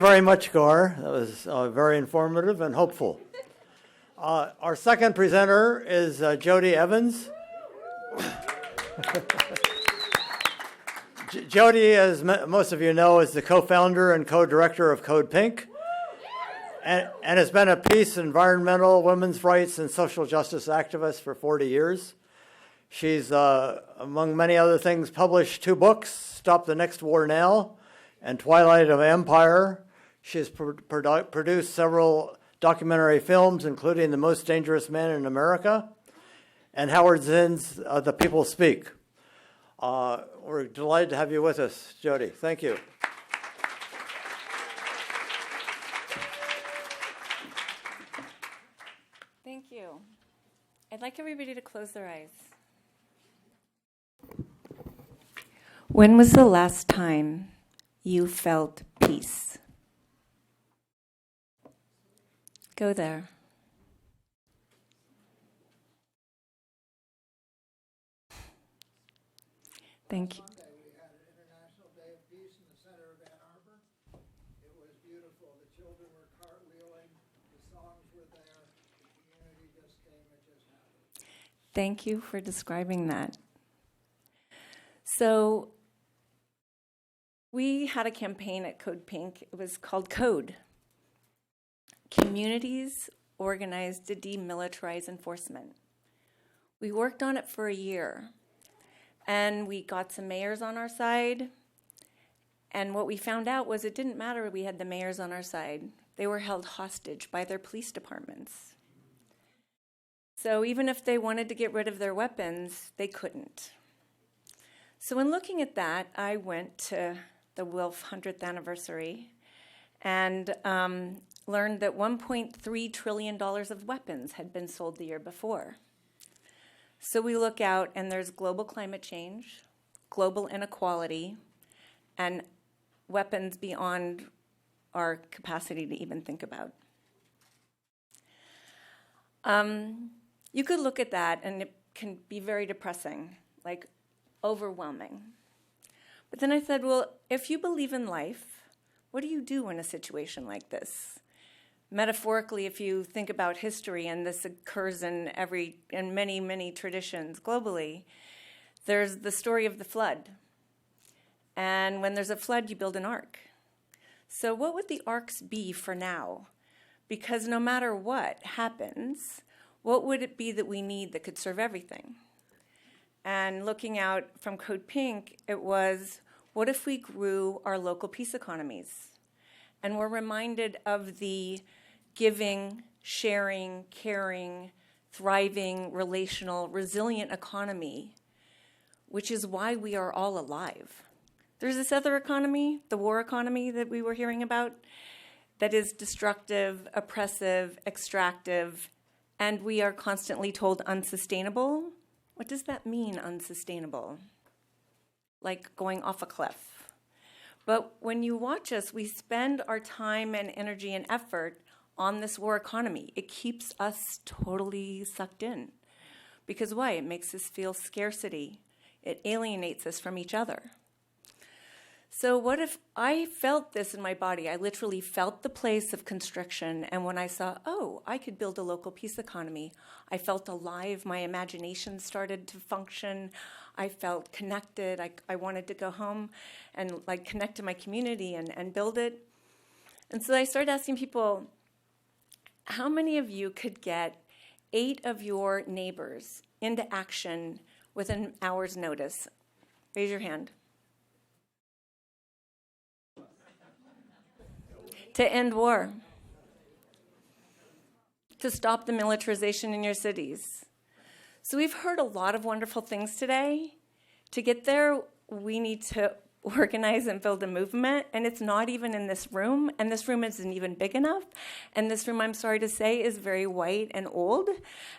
Very much, Gar. That was very informative and hopeful. Our second presenter is Jodie Evans. Jodie, as most of you know, is the co-founder and co-director of Code Pink, and has been a peace, environmental, women's rights, and social justice activist for 40 years. She's, among many other things, published 2 books, Stop the Next War Now and Twilight of Empire. She has produced several documentary films, including The Most Dangerous Man in America and Howard Zinn's The People Speak. We're delighted to have you with us, Jodie. Thank you. Thank you. I'd like everybody to close their eyes. When was the last time you felt peace? Go there. Thank you. Monday we had an International Day of Peace in the center of Ann Arbor. It was beautiful. The children were cartwheeling. The songs were there. The community just came. It just happened. Thank you for describing that. So we had a campaign at Code Pink. It was called Code. Communities organized to demilitarize enforcement. We worked on it for a year, and we got some mayors on our side, and what we found out was it didn't matter we had the mayors on our side. They were held hostage by their police departments. So even if they wanted to get rid of their weapons, they couldn't. So in looking at that, I went to the WILF 100th anniversary and learned that $1.3 trillion of weapons had been sold the year before. So we look out, and there's global climate change, global inequality, and weapons beyond our capacity to even think about. You could look at that, and it can be very depressing, like overwhelming. But then I said, well, if you believe in life, what do you do in a situation like this? Metaphorically, if you think about history, and this occurs in many, many traditions globally, there's the story of the flood. And when there's a flood, you build an ark. So what would the arks be for now? Because no matter what happens, what would it be that we need that could serve everything? And looking out from Code Pink, it was, what if we grew our local peace economies? And we're reminded of the giving, sharing, caring, thriving, relational, resilient economy, which is why we are all alive. There's this other economy, the war economy that we were hearing about, that is destructive, oppressive, extractive, and we are constantly told unsustainable. What does that mean, unsustainable? Like going off a cliff. But when you watch us, we spend our time and energy and effort on this war economy. It keeps us totally sucked in. Because why? It makes us feel scarcity. It alienates us from each other. So what if I felt this in my body? I literally felt the place of constriction, and when I saw, oh, I could build a local peace economy, I felt alive. My imagination started to function. I felt connected. I wanted to go home and connect to my community and build it. And so I started asking people, how many of you could get 8 of your neighbors into action with an hour's notice? Raise your hand. To end war, to stop the militarization in your cities. So we've heard a lot of wonderful things today. To get there, we need to organize and build a movement, and it's not even in this room, and this room isn't even big enough, and this room, I'm sorry to say, is very white and old,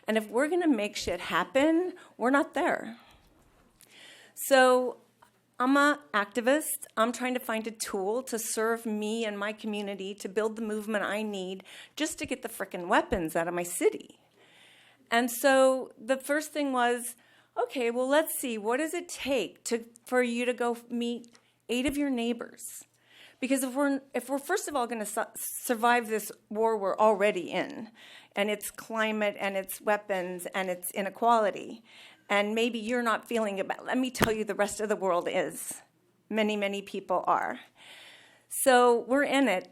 and if we're gonna make shit happen, we're not there. So I'm an activist. I'm trying to find a tool to serve me and my community to build the movement I need just to get the frickin' weapons out of my city. And so the first thing was, okay, well, let's see, what does it take for you to go meet 8 of your neighbors? Because if we're first of all going to survive this war we're already in, and it's climate and it's weapons and it's inequality, and maybe you're not feeling it, but let me tell you the rest of the world is. Many, many people are. So we're in it.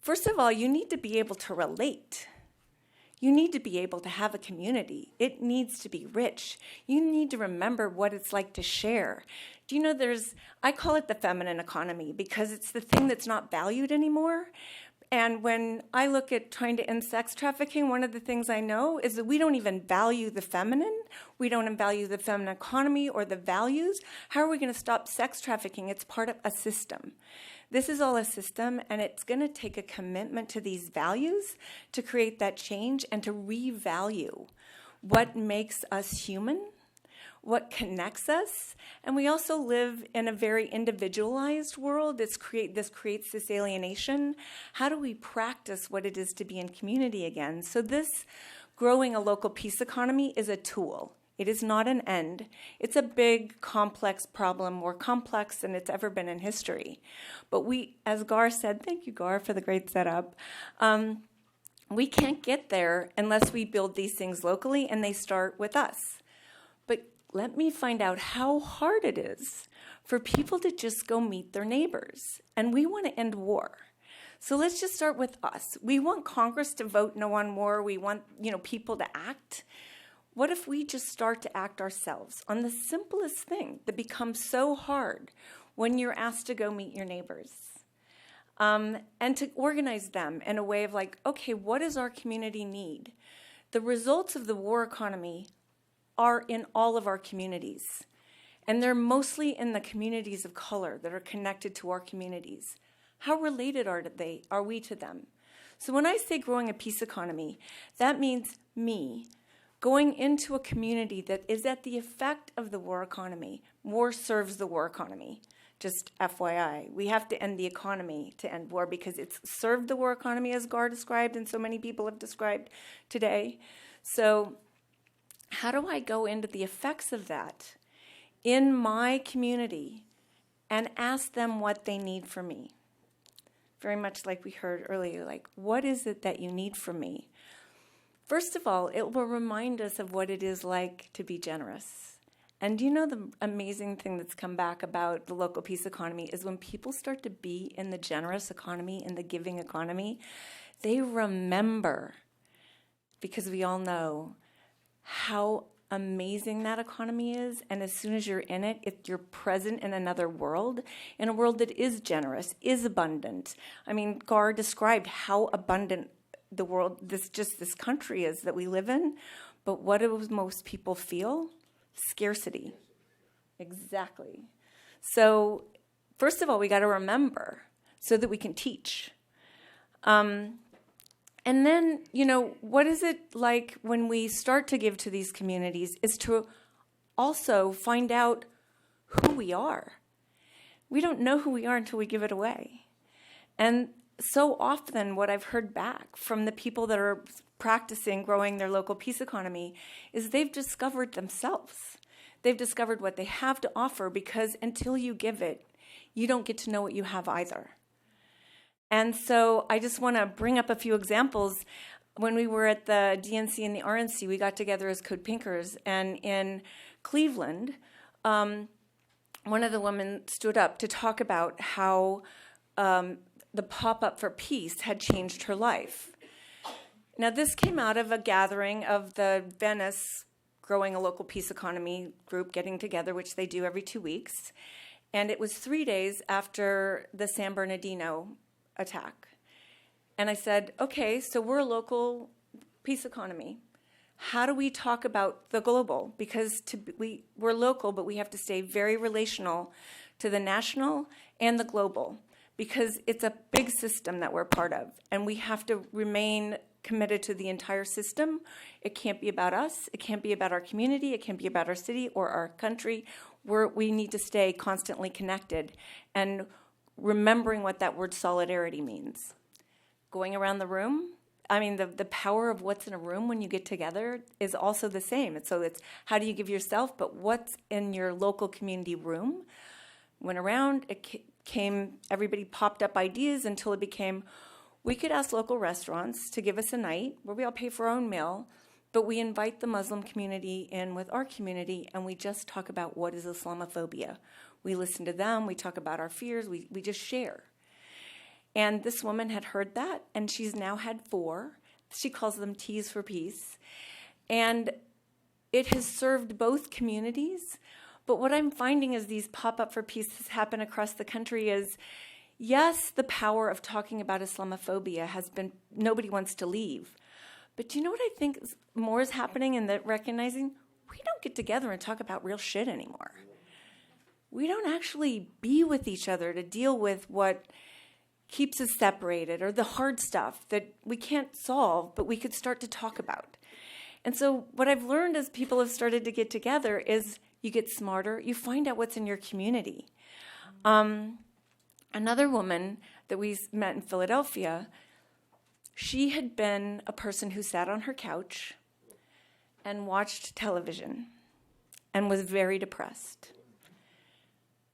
First of all, you need to be able to relate. You need to be able to have a community. It needs to be rich. You need to remember what it's like to share. Do you know I call it the feminine economy because it's the thing that's not valued anymore. And when I look at trying to end sex trafficking, one of the things I know is that we don't even value the feminine. We don't value the feminine economy or the values. How are we going to stop sex trafficking? It's part of a system. This is all a system, and it's going to take a commitment to these values to create that change and to revalue what makes us human, what connects us. And we also live in a very individualized world. This creates this alienation. How do we practice what it is to be in community again? So this growing a local peace economy is a tool. It is not an end. It's a big, complex problem, more complex than it's ever been in history. But we, as Gar said, thank you, Gar, for the great setup, we can't get there unless we build these things locally, and they start with us. But let me find out how hard it is for people to just go meet their neighbors. And we want to end war. So let's just start with us. We want Congress to vote no on war. We want, people to act. What if we just start to act ourselves on the simplest thing that becomes so hard when you're asked to go meet your neighbors? And to organize them in a way of like, okay, what does our community need? The results of the war economy are in all of our communities. And they're mostly in the communities of color that are connected to our communities. How related are we to them? So when I say growing a peace economy, that means me going into a community that is at the effect of the war economy. War serves the war economy. Just FYI, we have to end the economy to end war because it's served the war economy as Gar described and so many people have described today. So how do I go into the effects of that in my community and ask them what they need from me? Very much like we heard earlier, like, what is it that you need from me? First of all, it will remind us of what it is like to be generous. And do you know the amazing thing that's come back about the local peace economy is when people start to be in the generous economy, in the giving economy, they remember, because we all know how amazing that economy is. And as soon as you're in it, you're present in another world, in a world that is generous, is abundant. I mean, Gar described how abundant the world, this country is that we live in. But what do most people feel? Scarcity. Exactly. So first of all, we got to remember so that we can teach. And then, what is it like when we start to give to these communities is to also find out who we are. We don't know who we are until we give it away. And so often what I've heard back from the people that are practicing growing their local peace economy is they've discovered themselves. They've discovered what they have to offer because until you give it, you don't get to know what you have either. And so I just want to bring up a few examples. When we were at the DNC and the RNC, we got together as Code Pinkers. And in Cleveland, one of the women stood up to talk about how the pop-up for peace had changed her life. Now, this came out of a gathering of the Venice Growing a Local Peace Economy group getting together, which they do every 2 weeks. And it was 3 days after the San Bernardino attack. And I said, okay, so we're a local peace economy. How do we talk about the global? Because we're local, but we have to stay very relational to the national and the global because it's a big system that we're part of. And we have to remain committed to the entire system. It can't be about us. It can't be about our community. It can't be about our city or our country. We need to stay constantly connected and remembering what that word solidarity means. Going around the room, I mean, the power of what's in a room when you get together is also the same. So it's how do you give yourself, but what's in your local community room? Went around, everybody popped up ideas until it became, we could ask local restaurants to give us a night where we all pay for our own meal, but we invite the Muslim community in with our community, and we just talk about what is Islamophobia. We listen to them, we talk about our fears, we just share. And this woman had heard that, and she's now had 4. She calls them Teas for Peace. And it has served both communities. But what I'm finding as these pop-up for peace happen across the country is, yes, the power of talking about Islamophobia has been, nobody wants to leave. But do you know what I think more is happening in that recognizing we don't get together and talk about real shit anymore. We don't actually be with each other to deal with what keeps us separated or the hard stuff that we can't solve, but we could start to talk about. And so what I've learned as people have started to get together is you get smarter, you find out what's in your community. Another woman that we met in Philadelphia, she had been a person who sat on her couch and watched television and was very depressed.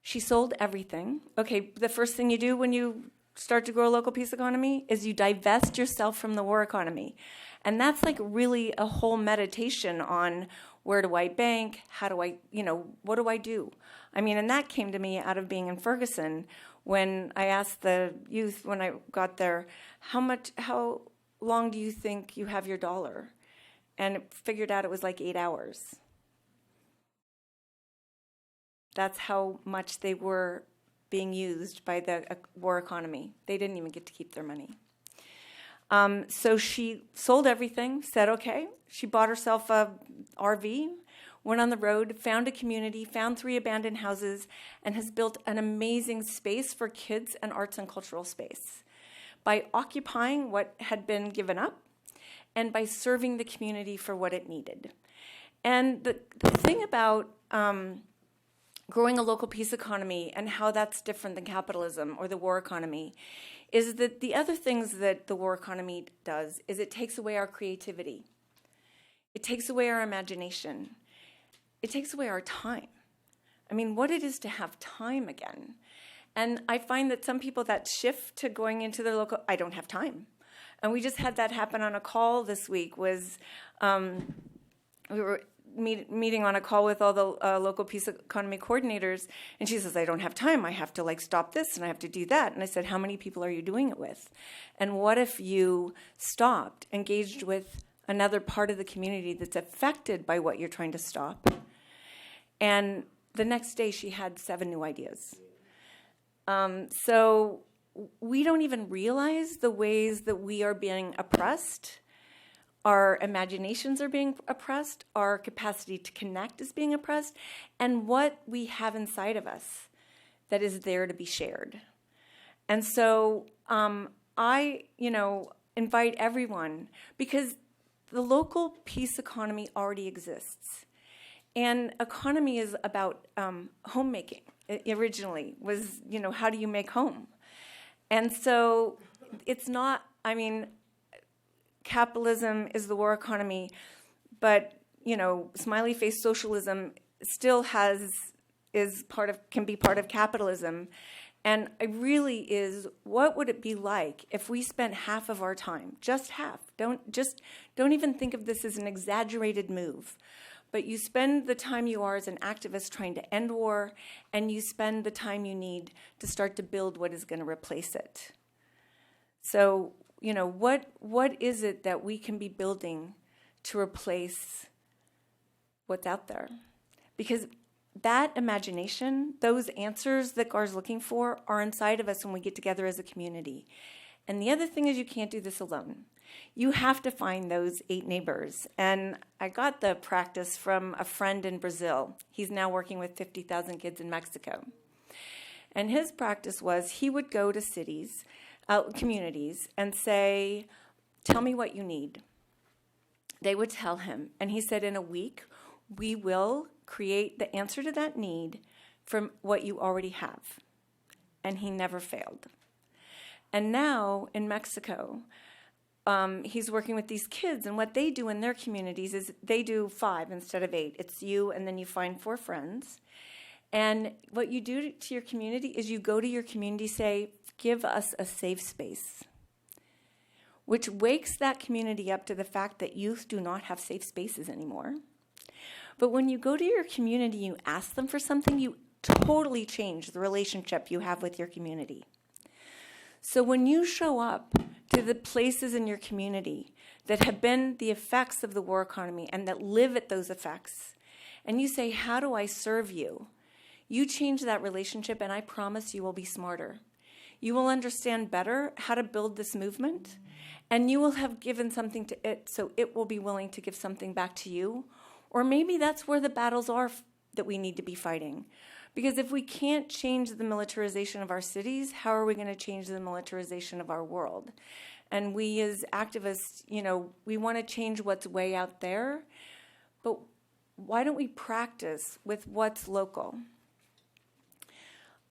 She sold everything. Okay, the first thing you do when you start to grow a local peace economy is you divest yourself from the war economy. And that's like really a whole meditation on where do I bank? How do I, what do I do? I mean, and that came to me out of being in Ferguson when I asked the youth when I got there, how long do you think you have your dollar? And it figured out it was like 8 hours. That's how much they were being used by the war economy. They didn't even get to keep their money. So she sold everything, said okay. She bought herself a RV, went on the road, found a community, found 3 abandoned houses, and has built an amazing space for kids and arts and cultural space by occupying what had been given up and by serving the community for what it needed. And the thing about growing a local peace economy and how that's different than capitalism or the war economy is that the other things that the war economy does is it takes away our creativity. It takes away our imagination. It takes away our time. I mean, what it is to have time again. And I find that some people that shift to going into their local, I don't have time. And we just had that happen on a call this week was we were meeting on a call with all the local peace economy coordinators, and she says, I don't have time. I have to stop this and I have to do that. And I said, how many people are you doing it with? And what if you stopped, engaged with another part of the community that's affected by what you're trying to stop? And the next day she had 7 new ideas. So we don't even realize the ways that we are being oppressed. Our imaginations are being oppressed, our capacity to connect is being oppressed, and what we have inside of us that is there to be shared. And so I, invite everyone, because the local peace economy already exists. And economy is about homemaking. It originally was, how do you make home? And so it's not, capitalism is the war economy, but smiley face socialism still can be part of capitalism. And it really is, what would it be like if we spent half of our time, just half, don't even think of this as an exaggerated move, but you spend the time you are as an activist trying to end war, and you spend the time you need to start to build what is going to replace it. So what is it that we can be building to replace what's out there? Because that imagination, those answers that Gar's looking for are inside of us when we get together as a community. And the other thing is you can't do this alone. You have to find those 8 neighbors. And I got the practice from a friend in Brazil. He's now working with 50,000 kids in Mexico. And his practice was he would go to cities, communities, and say, tell me what you need. They would tell him. And he said, in a week, we will create the answer to that need from what you already have. And he never failed. And now in Mexico, he's working with these kids, and what they do in their communities is they do 5 instead of 8. It's you, and then you find 4 friends. And what you do to your community is you go to your community, say, give us a safe space, which wakes that community up to the fact that youth do not have safe spaces anymore. But when you go to your community, you ask them for something, you totally change the relationship you have with your community. So when you show up to the places in your community that have been the effects of the war economy and that live at those effects, and you say, how do I serve you? You change that relationship, and I promise you will be smarter. You will understand better how to build this movement, and you will have given something to it, so it will be willing to give something back to you. Or maybe that's where the battles are that we need to be fighting. Because if we can't change the militarization of our cities, how are we going to change the militarization of our world? And we as activists, we want to change what's way out there, but why don't we practice with what's local?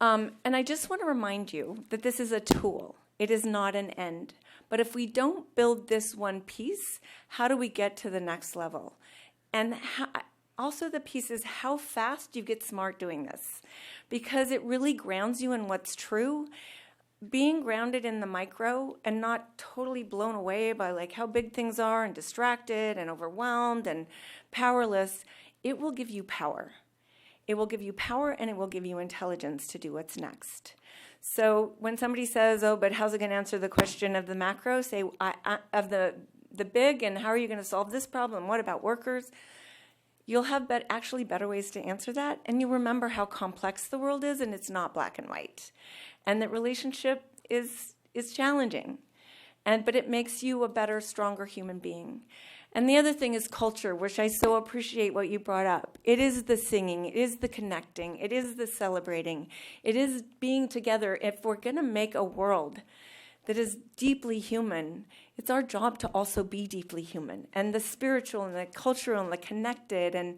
And I just want to remind you that this is a tool. It is not an end. But if we don't build this one piece, how do we get to the next level? And also the piece is how fast you get smart doing this, because it really grounds you in what's true. Being grounded in the micro and not totally blown away by like how big things are and distracted and overwhelmed and powerless, it will give you power. It will give you power, and it will give you intelligence to do what's next. So when somebody says, oh, but how's it going to answer the question of the macro? Say, of the big, and how are you going to solve this problem? What about workers? You'll have actually better ways to answer that, and you remember how complex the world is, and it's not black and white. And that relationship is challenging, but it makes you a better, stronger human being. And the other thing is culture, which I so appreciate what you brought up. It is the singing, it is the connecting, it is the celebrating, it is being together. If we're going to make a world that is deeply human, it's our job to also be deeply human, and the spiritual and the cultural and the connected. And,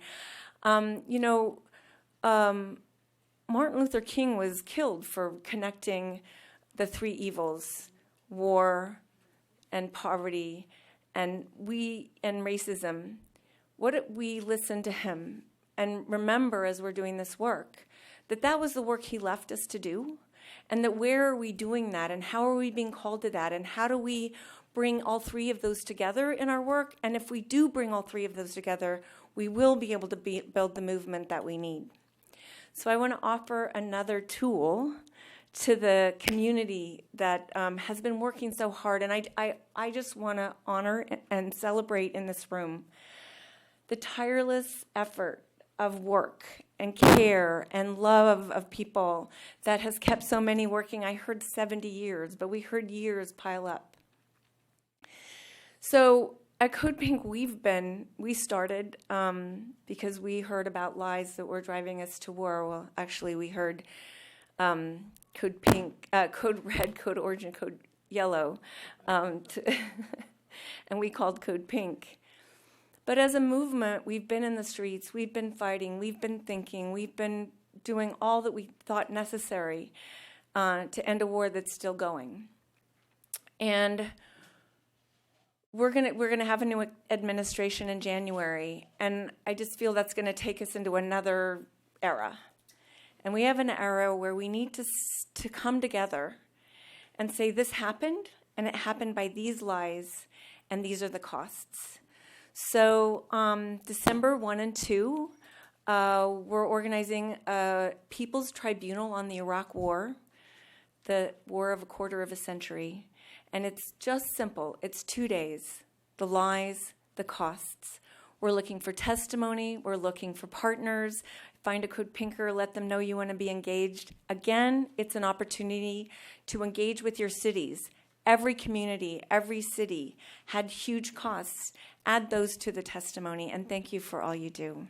Martin Luther King was killed for connecting the three evils, war and poverty and racism. What if we listen to him and remember as we're doing this work that was the work he left us to do, and that where are we doing that, and how are we being called to that, and how do we bring all three of those together in our work? And if we do bring all three of those together, we will be able to build the movement that we need. So I want to offer another tool to the community that has been working so hard. And I just want to honor and celebrate in this room the tireless effort of work and care and love of people that has kept so many working. I heard 70 years, but we heard years pile up. So at Code Pink, we started because we heard about lies that were driving us to war. Well, actually, we heard Code Pink, Code Red, Code Orange, and Code Yellow, and we called Code Pink. But as a movement, we've been in the streets, we've been fighting, we've been thinking, we've been doing all that we thought necessary to end a war that's still going. And we're gonna have a new administration in January, and I just feel that's going to take us into another era. And we have an era where we need to come together and say this happened, and it happened by these lies, and these are the costs. So December 1 and 2, we're organizing a People's Tribunal on the Iraq War, the war of a quarter of a century. And it's just simple. It's 2 days. The lies, the costs. We're looking for testimony. We're looking for partners. Find a Code Pinker. Let them know you want to be engaged. Again, it's an opportunity to engage with your cities. Every community, every city had huge costs. Add those to the testimony, and thank you for all you do.